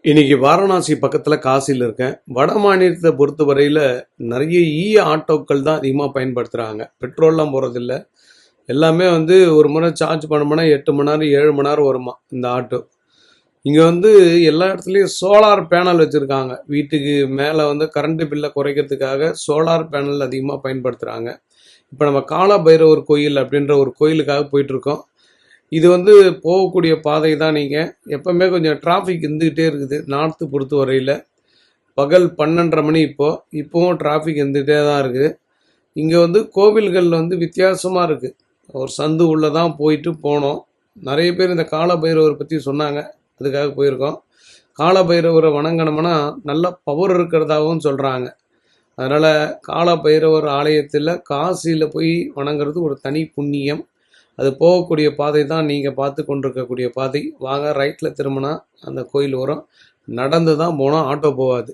இன்னைக்கு வாரணாசி பக்கத்தில் காசியில் இருக்கேன். வட மாநிலத்தை பொறுத்தவரையில் நிறைய ஆட்டோக்கள் தான் அதிகமாக பயன்படுத்துகிறாங்க. பெட்ரோல்லாம் போகிறதில்ல. எல்லாமே ஒரு முறை சார்ஜ் பண்ணோம்னா 8 மணி நேரம் 7 மணி நேரம் வருமா இந்த ஆட்டோ. இங்கே எல்லா இடத்துலையும் சோலார் பேனல் வச்சுருக்காங்க. வீட்டுக்கு மேலே கரண்ட் பில்லை குறைக்கிறதுக்காக சோலார் பேனல் அதிகமாக பயன்படுத்துகிறாங்க. இப்போ நம்ம கால பைரவர் கோயில் அப்படின்ற ஒரு கோயிலுக்காக போயிட்டுருக்கோம். இது போகக்கூடிய பாதை தான். நீங்கள் எப்போவுமே கொஞ்சம் டிராஃபிக் இருந்துக்கிட்டே இருக்குது. நார்த்து பொறுத்த வரையில் பகல் 12:30 மணி இப்போவும் டிராஃபிக் இருந்துகிட்டே தான் இருக்குது. இங்கே கோவில்கள் வித்தியாசமாக இருக்குது. ஒரு சந்து உள்ளே தான் போயிட்டு போனோம். நிறைய பேர் இந்த கால பைரவர் பற்றி சொன்னாங்க, அதுக்காக போயிருக்கோம். கால பைரவரை வணங்கினோம்னா நல்ல பவர் இருக்கிறதாகவும் சொல்கிறாங்க. அதனால் கால பைரவர் ஆலயத்தில் காசியில் போய் வணங்குறது ஒரு தனி புண்ணியம். அது போகக்கூடிய பாதை தான் நீங்கள் பார்த்து கொண்டிருக்கக்கூடிய பாதை. வாங்க, ரைட்டில் திரும்பினா அந்த கோயில் வரும். நடந்து தான் போனால் ஆட்டோ போகாது.